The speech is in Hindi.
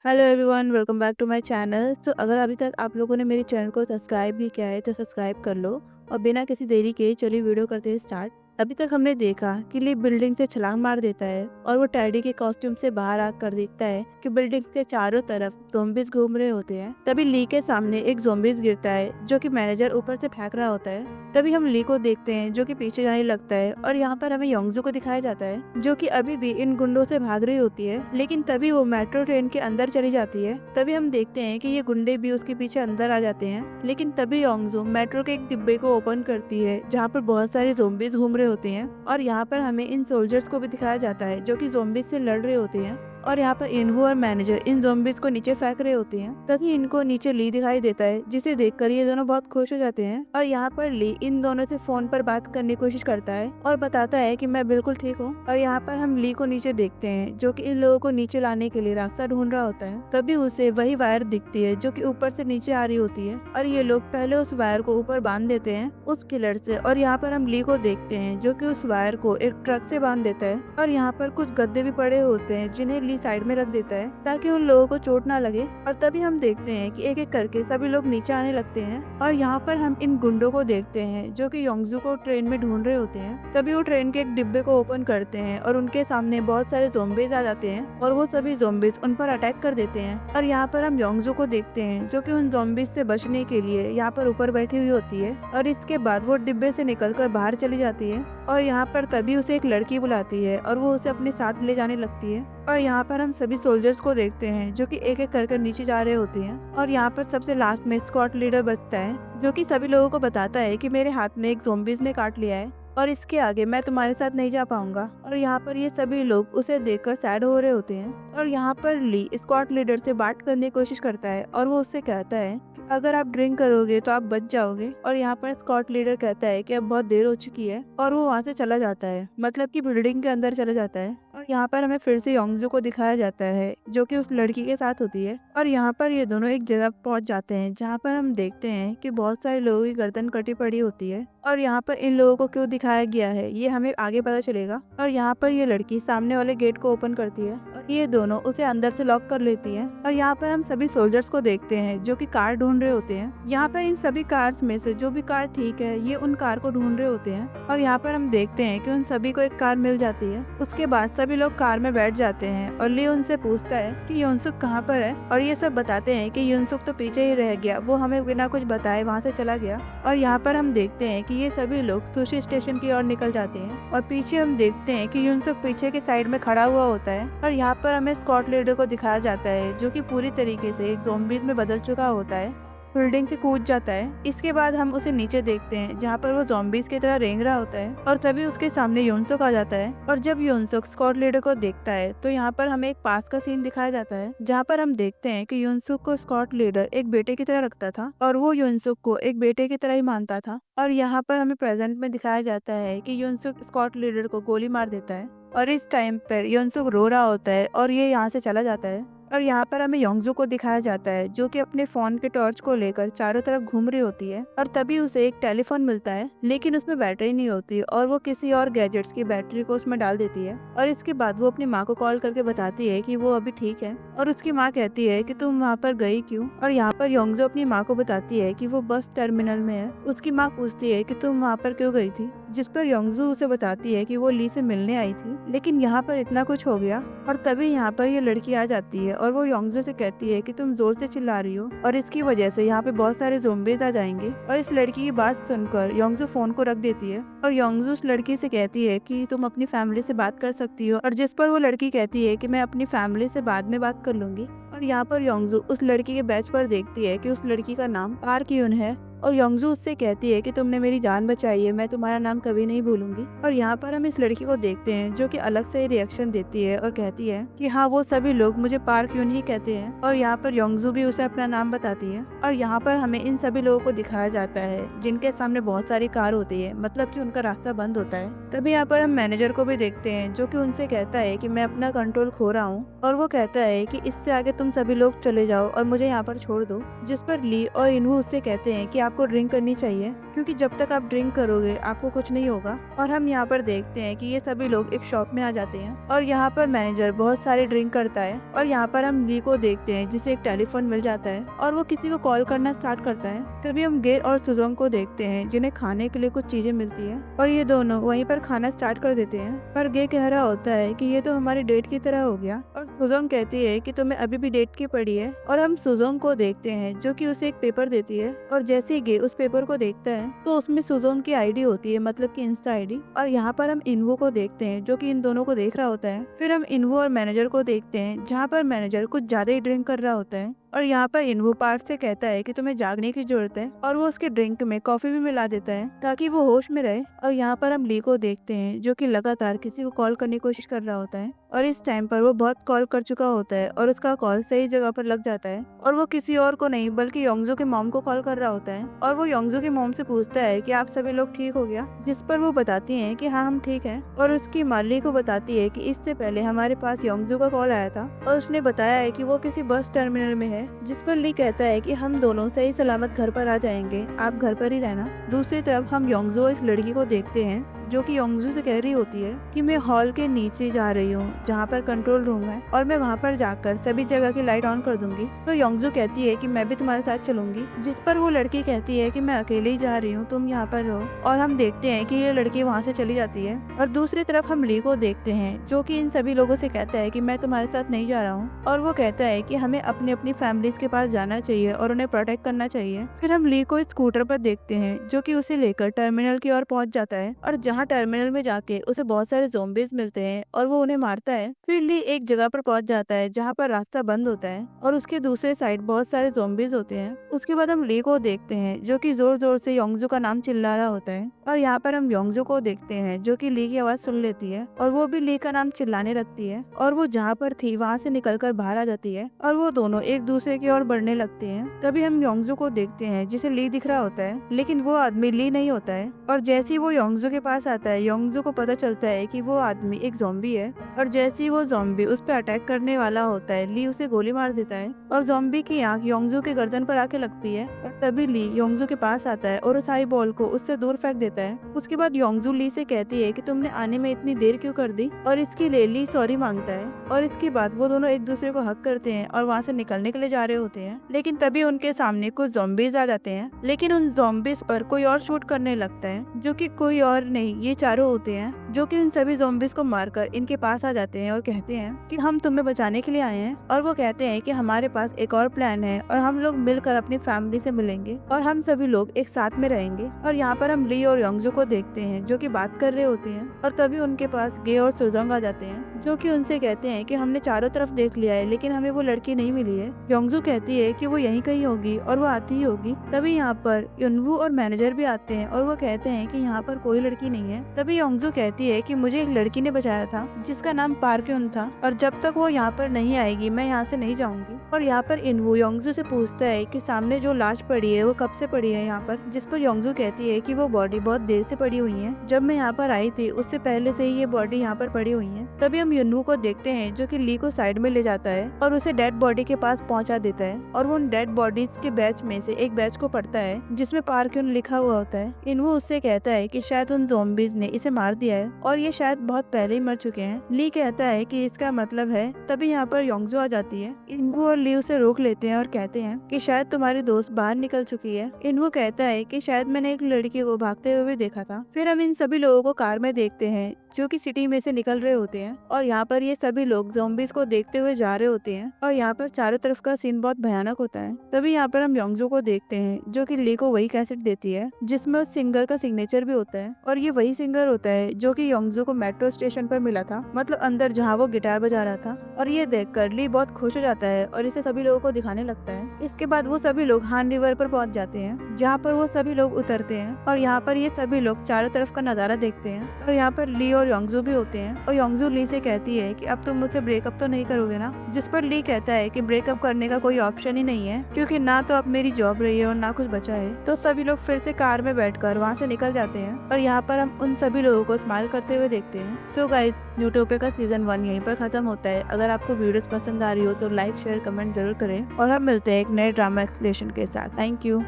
Hello everyone, welcome back to my channel. अगर अभी तक आप लोगों ने मेरे चैनल को सब्सक्राइब नहीं किया है तो सब्सक्राइब कर लो। और बिना किसी देरी के चलिए वीडियो करते हैं स्टार्ट। अभी तक हमने देखा कि ली बिल्डिंग से छलांग मार देता है और वो टैडी के कॉस्ट्यूम से बाहर आकर देखता है कि बिल्डिंग के चारों तरफ ज़ॉम्बीज घूम रहे होते हैं। तभी ली के सामने एक ज़ॉम्बीज गिरता है जो कि मैनेजर ऊपर से फेंक रहा होता है। तभी हम ली को देखते हैं जो कि पीछे जाने लगता है और यहाँ पर हमें योंगजू को दिखाया जाता है जो कि अभी भी इन गुंडों से भाग रही होती है। लेकिन तभी वो मेट्रो ट्रेन के अंदर चली जाती है। तभी हम देखते हैं कि ये गुंडे भी उसके पीछे अंदर आ जाते हैं। लेकिन तभी योंगजू मेट्रो के एक डिब्बे को ओपन करती है जहाँ पर बहुत सारे ज़ॉम्बीज घूम रहे होते हैं। और यहाँ पर हमें इन सोल्जर्स को भी दिखाया जाता है जो कि ज़ॉम्बीज से लड़ रहे होते हैं। और यहाँ पर इन्हू और मैनेजर इन ज़ॉम्बीज को नीचे फेंक रहे होते हैं। तभी इनको नीचे ली दिखाई देता है जिसे देखकर ये दोनों बहुत खुश हो जाते हैं। और यहाँ पर ली इन दोनों से फोन पर बात करने की कोशिश करता है और बताता है कि मैं बिल्कुल ठीक हूँ। और यहाँ पर हम ली को नीचे देखते हैं जो कि इन लोगों को नीचे लाने के लिए रास्ता ढूंढ रहा होता है। तभी उसे वही वायर दिखती है जो कि ऊपर से नीचे आ रही होती है और ये लोग पहले उस वायर को ऊपर बांध देते हैं उस किलर से। और यहाँ पर हम ली को देखते हैं जो कि उस वायर को एक ट्रक से बांध देता है। और यहाँ पर कुछ गद्दे भी पड़े होते हैं जिन्हें ली साइड में रख देता है ताकि उन लोगों को चोट ना लगे। और तभी हम देखते हैं कि एक एक करके सभी लोग नीचे आने लगते हैं। और यहाँ पर हम इन गुंडों को देखते हैं जो कि योंगजू को ट्रेन में ढूंढ रहे होते हैं। तभी वो ट्रेन के एक डिब्बे को ओपन करते हैं और उनके सामने बहुत सारे ज़ॉम्बीज आ जाते हैं और वो सभी ज़ॉम्बीज उन पर अटैक कर देते हैं। और यहाँ पर हम योंगजू को देखते हैं जो कि उन ज़ॉम्बीज से बचने के लिए यहाँ पर ऊपर बैठी हुई होती है। और इसके बाद वो डिब्बे से निकलकर बाहर चली जाती है। और यहाँ पर तभी उसे एक लड़की बुलाती है और वो उसे अपने साथ ले जाने लगती है। और यहाँ पर हम सभी सोल्जर्स को देखते हैं जो कि एक एक कर नीचे जा रहे होते हैं। और यहाँ पर सबसे लास्ट में स्क्वाड लीडर बचता है जो कि सभी लोगों को बताता है कि मेरे हाथ में एक ज़ॉम्बीज ने काट लिया है और इसके आगे मैं तुम्हारे साथ नहीं जा पाऊंगा। और यहाँ पर ये सभी लोग उसे देखकर सैड हो रहे होते हैं। और यहाँ पर ली स्क्वाड लीडर से बात करने की कोशिश करता है और वो उससे कहता है कि अगर आप ड्रिंक करोगे तो आप बच जाओगे। और यहाँ पर स्क्वाड लीडर कहता है कि अब बहुत देर हो चुकी है और वो वहाँ से चला जाता है, मतलब कि बिल्डिंग के अंदर चला जाता है। और यहाँ पर हमें फिर से योंगजू को दिखाया जाता है जो कि उस लड़की के साथ होती है। और यहाँ पर ये दोनों एक जगह पहुंच जाते हैं जहाँ पर हम देखते हैं कि बहुत सारे लोगों की गर्दन कटी पड़ी होती है। और यहाँ पर इन लोगों को क्यों दिखाया गया है ये हमें आगे पता चलेगा। और यहाँ पर ये लड़की सामने वाले गेट को ओपन करती है और ये दोनों उसे अंदर से लॉक कर लेती है। और यहाँ पर हम सभी सोल्जर्स को देखते हैं जो कि कार ढूंढ रहे होते हैं। यहाँ पर इन सभी कार्स में से जो भी कार ठीक है ये उन कार को ढूंढ रहे होते हैं। और यहाँ पर हम देखते हैं कि उन सभी को एक कार मिल जाती है। उसके बाद सभी लोग कार में बैठ जाते हैं और ली उनसे पूछता है कि युनसुक कहाँ पर है। और ये सब बताते हैं कि युनसुक तो पीछे ही रह गया, वो हमें बिना कुछ बताए वहाँ से चला गया। और यहाँ पर हम देखते हैं कि ये सभी लोग सुशी स्टेशन की ओर निकल जाते हैं और पीछे हम देखते हैं कि युनसुक पीछे के साइड में खड़ा हुआ होता है। और यहाँ पर हमें स्क्वाड लीडर को दिखाया जाता है जो कि पूरी तरीके से एक ज़ॉम्बीज में बदल चुका होता है, बिल्डिंग से कूद जाता है। इसके बाद हम उसे नीचे देखते हैं जहाँ पर वो ज़ॉम्बीज की तरह रेंग रहा होता है। और तभी उसके सामने योनसुक आ जाता है। और जब योनसुक स्क्वाड लीडर को देखता है तो यहाँ पर हमें एक पास का सीन दिखाया जाता है जहाँ पर हम देखते हैं कि योनसुक को स्क्वाड लीडर एक बेटे की तरह रखता था और वो योनसुक को एक बेटे की तरह ही मानता था। और यहाँ पर हमें प्रेजेंट में दिखाया जाता है कि योनसुक स्क्वाड लीडर को गोली मार देता है और इस टाइम पर योनसुक रो रहा होता है और ये यहाँ से चला जाता है। और यहाँ पर हमें योंगजू को दिखाया जाता है जो कि अपने फोन के टॉर्च को लेकर चारों तरफ घूम रही होती है। और तभी उसे एक टेलीफोन मिलता है लेकिन उसमें बैटरी नहीं होती और वो किसी और गैजेट्स की बैटरी को उसमें डाल देती है। और इसके बाद वो अपनी माँ को कॉल करके बताती है कि वो अभी ठीक है। और उसकी माँ कहती है कि तुम वहाँ पर गई क्यों। और यहाँ पर योंगजू अपनी माँ को बताती है कि वो बस टर्मिनल में है। उसकी माँ पूछती है कि तुम वहाँ पर क्यों गई थी, जिस पर योंगजू उसे बताती है कि वो ली से मिलने आई थी लेकिन यहाँ पर इतना कुछ हो गया। और तभी यहाँ पर ये लड़की आ जाती है और वो योंगजू से कहती है कि तुम जोर से चिल्ला रही हो और इसकी वजह से यहाँ पे बहुत सारे ज़ॉम्बीज आ जाएंगे। और इस लड़की की बात सुनकर योंगजू फोन को रख देती है और योंगजू उस लड़की से कहती है कि तुम अपनी फैमिली से बात कर सकती हो। और जिस पर वो लड़की कहती है कि मैं अपनी फैमिली से बाद में बात कर लूंगी। और यहाँ पर योंगजू उस लड़की के बैच पर देखती है कि उस लड़की का नाम पार्क यून है और योंगजू उससे कहती है कि तुमने मेरी जान बचाई है, मैं तुम्हारा नाम कभी नहीं भूलूंगी। और यहाँ पर हम इस लड़की को देखते हैं जो कि अलग से रिएक्शन देती है और कहती है कि हाँ वो सभी लोग मुझे पार्क यून ही कहते हैं। और यहाँ पर योंगजू भी उसे अपना नाम बताती है। और यहाँ पर हमें इन सभी लोगों को दिखाया जाता है जिनके सामने बहुत सारी कार होती है, मतलब कि उनका रास्ता बंद होता है। तभी यहाँ पर हम मैनेजर को भी देखते हैं जो कि उनसे कहता है कि मैं अपना कंट्रोल खो रहा हूँ और वो कहता है कि इससे आगे तुम सभी लोग चले जाओ और मुझे यहाँ पर छोड़ दो। जिस पर ली और इन्हू उससे कहते हैं कि आपको ड्रिंक करनी चाहिए क्योंकि जब तक आप ड्रिंक करोगे आपको कुछ नहीं होगा। और हम यहाँ पर देखते हैं कि ये सभी लोग एक शॉप में आ जाते हैं और यहाँ पर मैनेजर बहुत सारी ड्रिंक करता है और यहाँ पर हम ली को देखते हैं जिसे एक टेलीफोन मिल जाता है और वो किसी को कॉल करना स्टार्ट करता है। तभी हम गे और सुजोंग को देखते हैं जिन्हें खाने के लिए कुछ चीजें मिलती है और ये दोनों वहीं पर खाना स्टार्ट कर देते हैं। पर गे कह रहा होता है कि ये तो हमारी डेट की तरह हो गया और सुजोंग कहती है कि तुम्हें अभी भी डेट की पड़ी है। और हम सुजोंग को देखते हैं जो कि उसे एक पेपर देती है और जैसे ही गे उस पेपर को देखता है तो उसमें सुजोंग की आईडी होती है, मतलब कि इंस्टा आईडी। और यहाँ पर हम इनवो को देखते हैं जो कि इन दोनों को देख रहा होता है। फिर हम इनवो और मैनेजर को देखते हैं जहाँ पर मैनेजर कुछ ज्यादा ही ड्रिंक कर रहा होता है और यहाँ पर इनवो पार्ट से कहता है कि तुम्हें जागने की जरूरत है और वो उसके ड्रिंक में कॉफी भी मिला देता है ताकि वो होश में रहे। और यहाँ पर हम ली को देखते हैं जो कि लगातार किसी को कॉल करने की कोशिश कर रहा होता है और इस टाइम पर वो बहुत कॉल कर चुका होता है और उसका कॉल सही जगह पर लग जाता है और वो किसी और को नहीं बल्कि योंगजो के मॉम को कॉल कर रहा होता है और वो योंगजो के मॉम से पूछता है कि आप सभी लोग ठीक हो गया, जिस पर वो बताती हैं कि हाँ हम ठीक हैं। और उसकी माली को बताती है कि इससे पहले हमारे पास योंगजो का कॉल आया था और उसने बताया है कि वो किसी बस टर्मिनल में है, जिस पर ली कहता है कि हम दोनों सही सलामत घर पर आ जाएंगे, आप घर पर ही रहना। दूसरी तरफ हम योंगजो इस लड़की को देखते हैं जो कि योंगजू से कह रही होती है कि मैं हॉल के नीचे जा रही हूँ जहाँ पर कंट्रोल रूम है और मैं वहाँ पर जाकर सभी जगह की लाइट ऑन कर दूंगी। तो योंगजू कहती है कि मैं भी तुम्हारे साथ चलूंगी, जिस पर वो लड़की कहती है कि मैं अकेले ही जा रही हूँ, तुम यहाँ पर रहो। और हम देखते हैं कि ये लड़की वहाँ से चली जाती है और दूसरी तरफ हम ली को देखते हैं जो कि इन सभी लोगों से कहता है कि मैं तुम्हारे साथ नहीं जा रहा हूँ और वो कहता है कि हमें अपनी अपनी फैमिलीज के पास जाना चाहिए और उन्हें प्रोटेक्ट करना चाहिए। फिर हम ली को स्कूटर पर देखते हैं जो कि उसे लेकर टर्मिनल की ओर पहुंच जाता है और जहाँ टर्मिनल में जाके उसे बहुत सारे ज़ॉम्बीज मिलते हैं और वो उन्हें मारता है। फिर ली एक जगह पर पहुंच जाता है जहाँ पर रास्ता बंद होता है और उसके दूसरे साइड बहुत सारे ज़ॉम्बीज होते हैं। उसके बाद हम ली को देखते हैं जो कि जोर जोर से योंगजू का नाम चिल्ला रहा होता है और यहाँ पर हम योंगजू को देखते हैं जो कि ली की आवाज सुन लेती है और वो भी ली का नाम चिल्लाने लगती है और वो जहाँ पर थी वहाँ से निकलकर बाहर आ जाती है और वो दोनों एक दूसरे की ओर बढ़ने लगते हैं। तभी हम योंगजू को देखते हैं जिसे ली दिख रहा होता है लेकिन वो आदमी ली नहीं होता है और जैसे ही वो योंगजू के पास आता है योंगजू को पता चलता है कि वो आदमी एक ज़ॉम्बी है और जैसे ही वो ज़ॉम्बी उस पर अटैक करने वाला होता है ली उसे गोली मार देता है और ज़ॉम्बी की आंख योंगजू के गर्दन पर आके लगती है और तभी ली योंगजू के पास आता है और उस आई बॉल को उससे दूर फेंक देता है। उसके बाद योंगजू ली से कहती है कि तुमने आने में इतनी देर क्यों कर दी और इसके लिए ली सॉरी मांगता है और इसके बाद वो दोनों एक दूसरे को हक करते हैं और वहाँ से निकलने के लिए जा रहे होते हैं। लेकिन तभी उनके सामने कुछ ज़ॉम्बीज आ जाते हैं लेकिन उन ज़ॉम्बीज पर कोई और शूट करने लगता है जो कि कोई और नहीं ये चारों होते हैं जो कि इन सभी ज़ॉम्बीज को मारकर इनके पास आ जाते हैं और कहते हैं कि हम तुम्हें बचाने के लिए आए हैं। और वो कहते हैं कि हमारे पास एक और प्लान है और हम लोग मिलकर अपनी फैमिली से मिलेंगे और हम सभी लोग एक साथ में रहेंगे। और यहाँ पर हम ली और योंगजू को देखते हैं जो कि बात कर रहे होते हैं और तभी उनके पास गे और सुजोंग आ जाते हैं जो कि उनसे कहते हैं कि हमने चारों तरफ देख लिया है लेकिन हमें वो लड़की नहीं मिली है। योंगजू कहती है कि वो यहीं कहीं होगी और वो आती ही होगी। तभी यहाँ पर युनवू और मैनेजर भी आते हैं और वो कहते हैं कि यहाँ पर कोई लड़की नहीं है। तभी योंगजू कहती है कि मुझे एक लड़की ने बचाया था जिसका नाम पार्क युन था और जब तक वो यहाँ पर नहीं आएगी मैं यहाँ से नहीं जाऊंगी। और यहाँ पर इनवू योंगजू से पूछता है कि सामने जो लाश पड़ी है वो कब से पड़ी है यहाँ पर, जिस पर योंगजू कहती है कि वो बॉडी बहुत देर से पड़ी हुई है, जब मैं यहाँ पर आई थी उससे पहले से ही ये बॉडी यहाँ पर पड़ी हुई है। तभी हम युनवू को देखते हैं जो कि ली को साइड में ले जाता है और उसे डेड बॉडी के पास पहुँचा देता है और वो उन डेड बॉडीज के बैच में से एक बैच को पढ़ता है जिसमें पार्क युन लिखा हुआ होता है। इनवू उससे कहता है कि शायद उन ज़ॉम्बीज ने इसे मार दिया है और ये शायद बहुत पहले ही मर चुके हैं। ली कहता है कि इसका मतलब है। तभी यहाँ पर योंगजू आ जाती है। इनवू और ली उसे रोक लेते हैं और कहते हैं कि शायद तुम्हारी दोस्त बाहर निकल चुकी है। इनवू कहता है कि शायद मैंने एक लड़की को भागते हुए देखा था। फिर हम इन सभी लोगों को कार में देखते हैं जो कि सिटी में से निकल रहे होते हैं और यहाँ पर ये सभी लोग ज़ॉम्बीज को देखते हुए जा रहे होते हैं और यहाँ पर चारों तरफ का सीन बहुत भयानक होता है। तभी यहाँ पर हम योंगजू को देखते हैं जो कि ली को वही कैसेट देती है जिसमें उस सिंगर का सिग्नेचर भी होता है और ये वही सिंगर होता है जो कि योंगजू को मेट्रो स्टेशन पर मिला था, मतलब अंदर जहाँ वो गिटार बजा रहा था। और ये देखकर ली बहुत खुश हो जाता है और इसे सभी लोगों को दिखाने लगता है। इसके बाद वो सभी लोग हान रिवर पर पहुंच जाते हैं जहाँ पर वो सभी लोग उतरते हैं और यहाँ पर ये सभी लोग चारों तरफ का नजारा देखते हैं और यहाँ पर ली और योंगजू भी होते हैं और योंगजू ली से कहती है कि अब तुम मुझसे ब्रेकअप तो नहीं करोगे ना, जिस पर ली कहता है कि ब्रेकअप करने का कोई ऑप्शन ही नहीं है क्योंकि ना तो अब मेरी जॉब रही है और ना कुछ बचा है। तो सभी लोग फिर से कार में बैठकर वहाँ से निकल जाते हैं और यहाँ पर हम उन सभी लोगों को स्माइल करते हुए देखते हैं। सो गाइस, न्यूटोपिया का सीजन 1 यहीं पर खत्म होता है। अगर आपको वीडियोस पसंद आ रही हो तो लाइक शेयर कमेंट जरूर करें और हम मिलते हैं एक नए ड्रामा एक्सप्लेनेशन के साथ। Thank you.